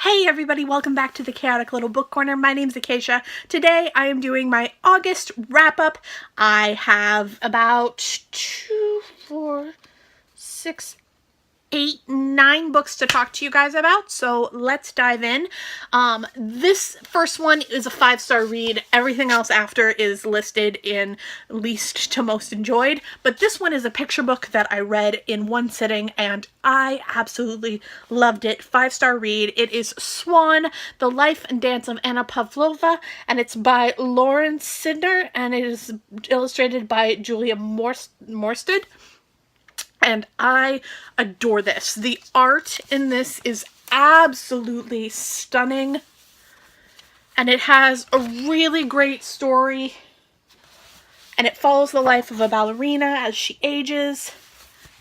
Hey everybody, welcome back to the Chaotic Little Book Corner. My name's Acacia. Today I am doing my August wrap-up. I have about 9 books to talk to you guys about, so let's dive in. This first one is a 5-star read. Everything else after is listed in least to most enjoyed, but this one is a picture book that I read in one sitting and I absolutely loved it. 5-star read. It is Swan, The Life and Dance of Anna Pavlova, and it's by Lauren Sidner, and it is illustrated by Julia Morsted. And I adore this. The art in this is absolutely stunning. And it has a really great story. And it follows the life of a ballerina as she ages.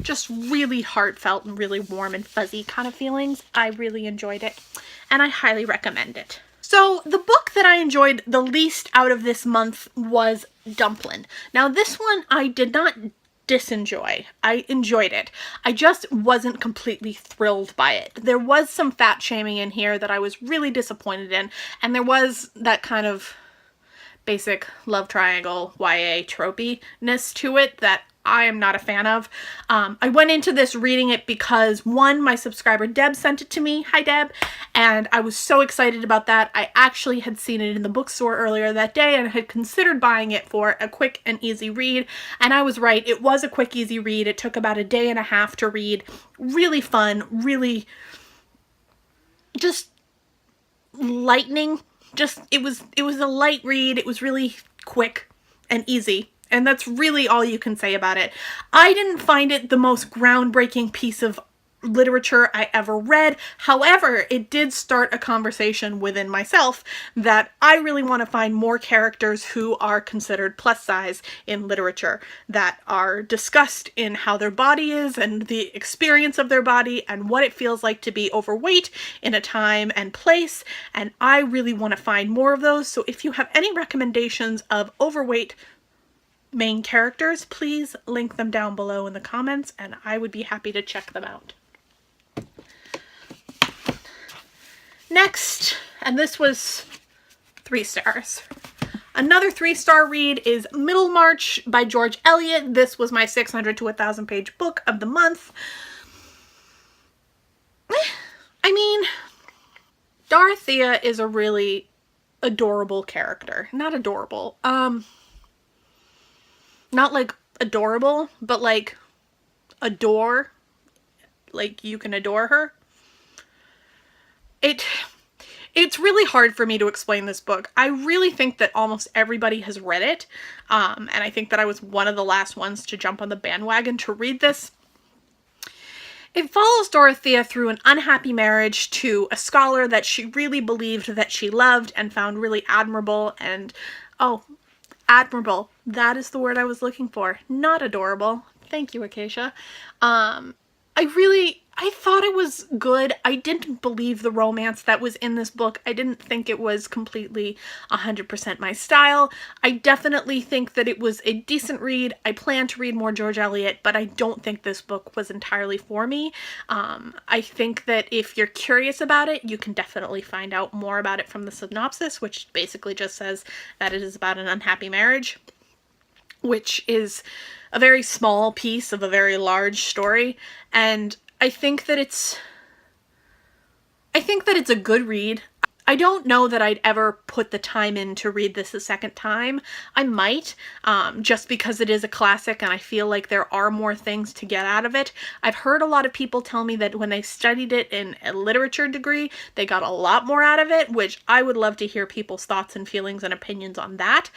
Just really heartfelt and really warm and fuzzy kind of feelings. I really enjoyed it. And I highly recommend it. So the book that I enjoyed the least out of this month was Dumpling. Now this one I did not disenjoy. I enjoyed it. I just wasn't completely thrilled by it. There was some fat shaming in here that I was really disappointed in, and there was that kind of basic love triangle YA tropiness to it that I am not a fan of. I went into this reading it because, one, my subscriber Deb sent it to me. Hi Deb. And I was so excited about that. I actually had seen it in the bookstore earlier that day and had considered buying it for a quick and easy read. And I was right. It was a quick, easy read. It took about a day and a half to read. Really fun. Really just lightning. It was a light read. It was really quick and easy. And that's really all you can say about it. I didn't find it the most groundbreaking piece of literature I ever read. However, it did start a conversation within myself that I really want to find more characters who are considered plus size in literature, that are discussed in how their body is and the experience of their body and what it feels like to be overweight in a time and place. And I really want to find more of those. So if you have any recommendations of overweight main characters, please link them down below in the comments and I would be happy to check them out. Next, and this was 3 stars. Another 3-star read is Middlemarch by George Eliot. This was my 600 to 1,000 page book of the month. I mean, Dorothea is a really adorable character. Not adorable. Not like adorable, but like adore. Like you can adore her. It's really hard for me to explain this book. I really think that almost everybody has read it. And I think that I was one of the last ones to jump on the bandwagon to read this. It follows Dorothea through an unhappy marriage to a scholar that she really believed that she loved and found really admirable and, admirable. That is the word I was looking for. Not adorable. Thank you, Acacia. I thought it was good. I didn't believe the romance that was in this book. I didn't think it was completely 100% my style. I definitely think that it was a decent read. I plan to read more George Eliot, but I don't think this book was entirely for me. I think that if you're curious about it, you can definitely find out more about it from the synopsis, which basically just says that it is about an unhappy marriage, which is a very small piece of a very large story. And I think that it's a good read. I don't know that I'd ever put the time in to read this a second time. I might, just because it is a classic and I feel like there are more things to get out of it. I've heard a lot of people tell me that when they studied it in a literature degree, they got a lot more out of it, which I would love to hear people's thoughts and feelings and opinions on that,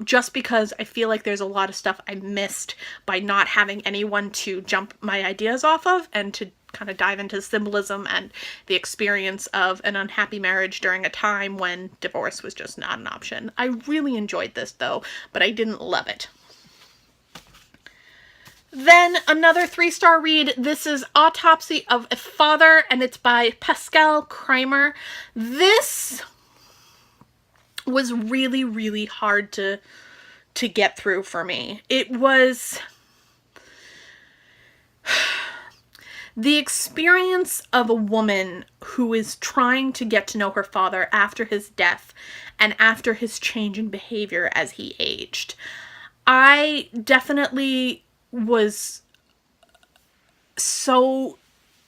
just because I feel like there's a lot of stuff I missed by not having anyone to jump my ideas off of and to kind of dive into symbolism and the experience of an unhappy marriage during a time when divorce was just not an option. I really enjoyed this though, but I didn't love it. Then another 3-star read. This is Autopsy of a Father, and it's by Pascal Kramer. This was really, really hard to get through for me. It was... The experience of a woman who is trying to get to know her father after his death and after his change in behavior as he aged. I definitely was so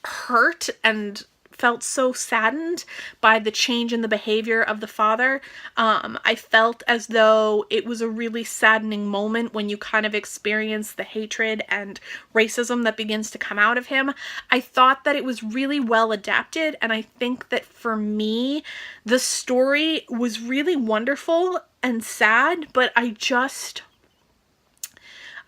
hurt and felt so saddened by the change in the behavior of the father. I felt as though it was a really saddening moment when you kind of experience the hatred and racism that begins to come out of him. I thought that it was really well adapted, and I think that for me, the story was really wonderful and sad, but I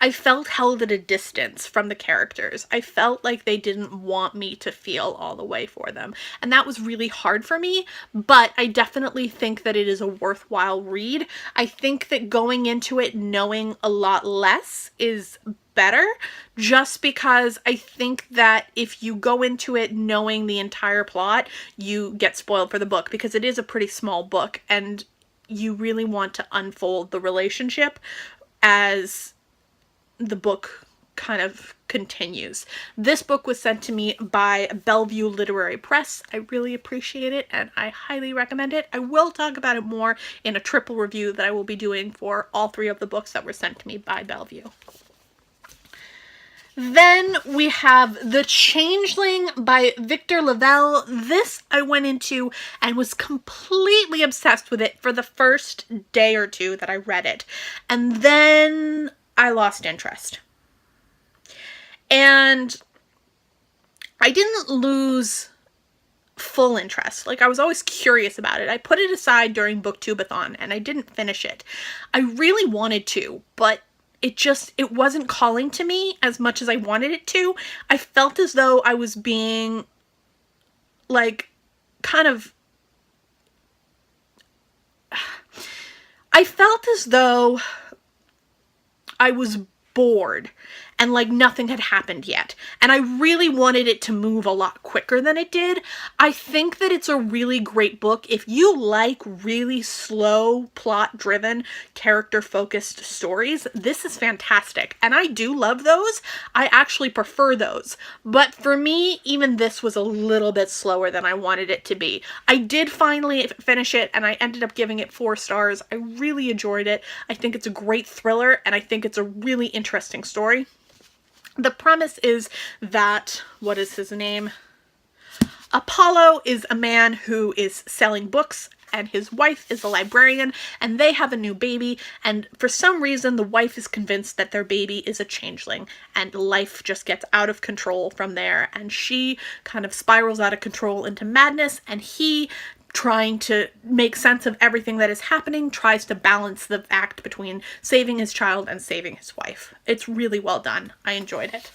felt held at a distance from the characters. I felt like they didn't want me to feel all the way for them. And that was really hard for me, but I definitely think that it is a worthwhile read. I think that going into it knowing a lot less is better, just because I think that if you go into it knowing the entire plot, you get spoiled for the book, because it is a pretty small book and you really want to unfold the relationship as the book kind of continues. This book was sent to me by Bellevue Literary Press. I really appreciate it and I highly recommend it. I will talk about it more in a triple review that I will be doing for all 3 of the books that were sent to me by Bellevue. Then we have The Changeling by Victor Lavelle. This I went into and was completely obsessed with it for the first day or 2 that I read it. And then I lost interest. And I didn't lose full interest. Like, I was always curious about it. I put it aside during Booktubeathon and I didn't finish it. I really wanted to, but it wasn't calling to me as much as I wanted it to. I felt as though I was being, like, kind of... I felt as though I was bored and like nothing had happened yet. And I really wanted it to move a lot quicker than it did. I think that it's a really great book. If you like really slow, plot-driven, character-focused stories, this is fantastic. And I do love those. I actually prefer those. But for me, even this was a little bit slower than I wanted it to be. I did finally finish it and I ended up giving it 4 stars. I really enjoyed it. I think it's a great thriller and I think it's a really interesting story. The premise is that, what is his name? Apollo is a man who is selling books and his wife is a librarian and they have a new baby, and for some reason the wife is convinced that their baby is a changeling and life just gets out of control from there, and she kind of spirals out of control into madness, and he, trying to make sense of everything that is happening, tries to balance the act between saving his child and saving his wife. It's really well done. I enjoyed it.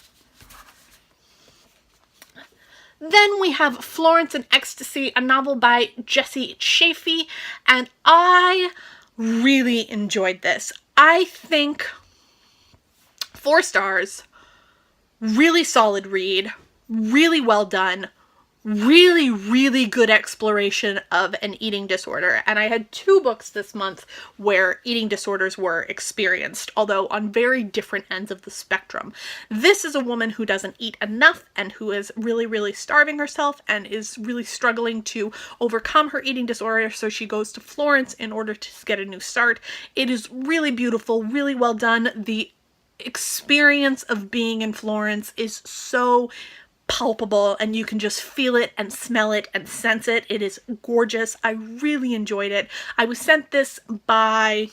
Then we have Florence and Ecstasy, a novel by Jessie Chafee, and I really enjoyed this. I think 4 stars, really solid read, really well done, really, really good exploration of an eating disorder. And I had 2 books this month where eating disorders were experienced, although on very different ends of the spectrum. This is a woman who doesn't eat enough and who is really, really starving herself and is really struggling to overcome her eating disorder, so she goes to Florence in order to get a new start. It is really beautiful, really well done. The experience of being in Florence is so palpable and you can just feel it and smell it and sense it. It is gorgeous. I really enjoyed it. I was sent this by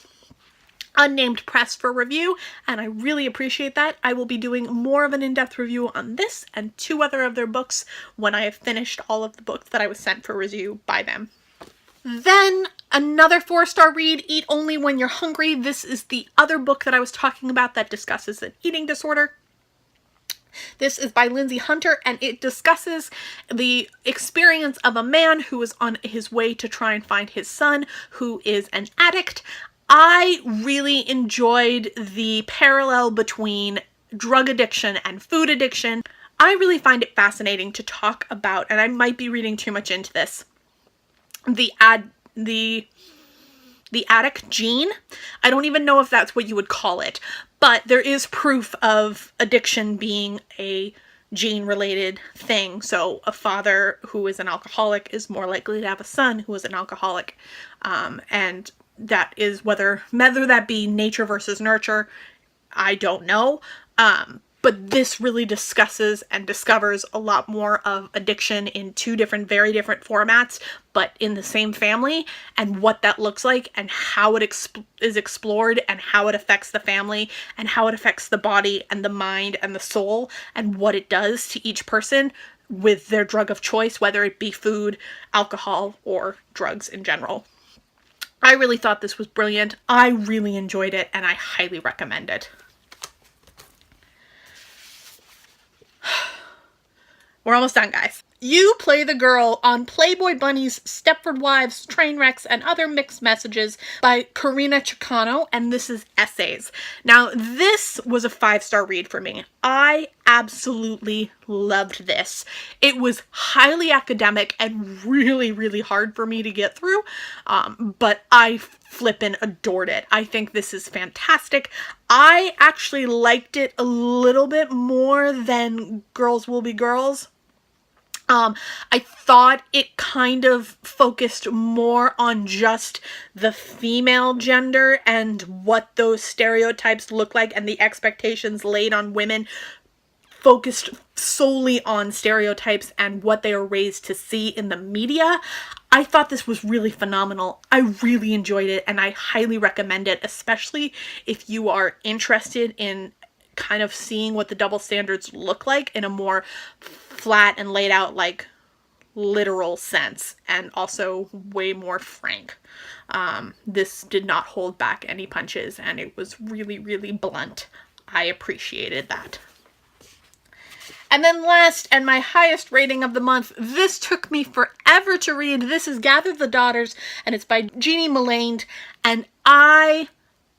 Unnamed Press for review and I really appreciate that. I will be doing more of an in-depth review on this and 2 other of their books when I have finished all of the books that I was sent for review by them. Then another 4-star read, Eat Only When You're Hungry. This is the other book that I was talking about that discusses an eating disorder. This is by Lindsay Hunter, and it discusses the experience of a man who is on his way to try and find his son, who is an addict. I really enjoyed the parallel between drug addiction and food addiction. I really find it fascinating to talk about, and I might be reading too much into this, the addict gene. I don't even know if that's what you would call it, but there is proof of addiction being a gene-related thing. So a father who is an alcoholic is more likely to have a son who is an alcoholic. And that is whether that be nature versus nurture, I don't know. But this really discusses and discovers a lot more of addiction in two different, very different formats, but in the same family, and what that looks like, and how it is explored, and how it affects the family, and how it affects the body and the mind and the soul, and what it does to each person with their drug of choice, whether it be food, alcohol, or drugs in general. I really thought this was brilliant. I really enjoyed it, and I highly recommend it. We're almost done, guys. You Play the Girl on Playboy Bunnies, Stepford Wives, Trainwrecks, and Other Mixed Messages by Karina Chicano, and this is essays. Now, this was a 5-star read for me. I absolutely loved this. It was highly academic and really, really hard for me to get through, but I flippin' adored it. I think this is fantastic. I actually liked it a little bit more than Girls Will Be Girls. I thought it kind of focused more on just the female gender and what those stereotypes look like, and the expectations laid on women focused solely on stereotypes and what they are raised to see in the media. I thought this was really phenomenal. I really enjoyed it, and I highly recommend it, especially if you are interested in kind of seeing what the double standards look like in a more flat and laid out, like, literal sense, and also way more frank. This did not hold back any punches, and it was really, really blunt. I appreciated that. And then last, and my highest rating of the month, this took me forever to read. This is Gather the Daughters, and it's by Jeannie Mullane, and I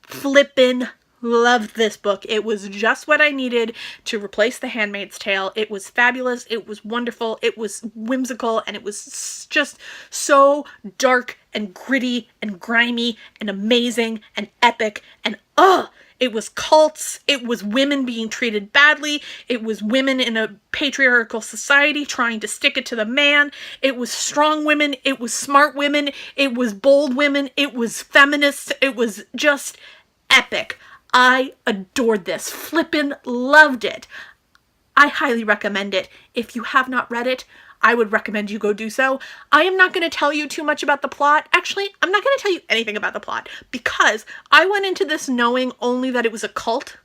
flippin' loved this book. It was just what I needed to replace The Handmaid's Tale. It was fabulous. It was wonderful. It was whimsical, and it was just so dark and gritty and grimy and amazing and epic, and it was cults. It was women being treated badly. It was women in a patriarchal society trying to stick it to the man. It was strong women. It was smart women. It was bold women. It was feminist. It was just epic. I adored this. Flippin' loved it. I highly recommend it. If you have not read it, I would recommend you go do so. I am not going to tell you too much about the plot. Actually, I'm not going to tell you anything about the plot, because I went into this knowing only that it was a cult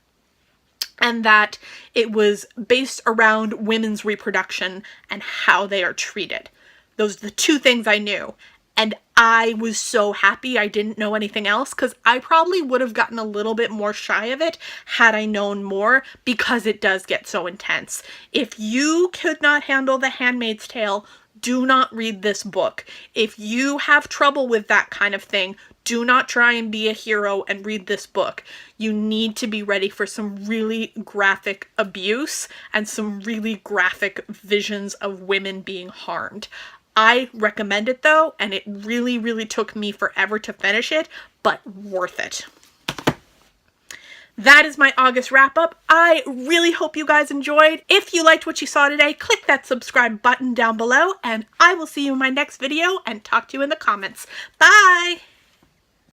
and that it was based around women's reproduction and how they are treated. Those are the two things I knew. And I was so happy I didn't know anything else, because I probably would have gotten a little bit more shy of it had I known more, because it does get so intense. If you could not handle The Handmaid's Tale, do not read this book. If you have trouble with that kind of thing, do not try and be a hero and read this book. You need to be ready for some really graphic abuse and some really graphic visions of women being harmed. I recommend it though, and it really, really took me forever to finish it, but worth it. That is my August wrap up. I really hope you guys enjoyed. If you liked what you saw today, click that subscribe button down below, and I will see you in my next video and talk to you in the comments. Bye!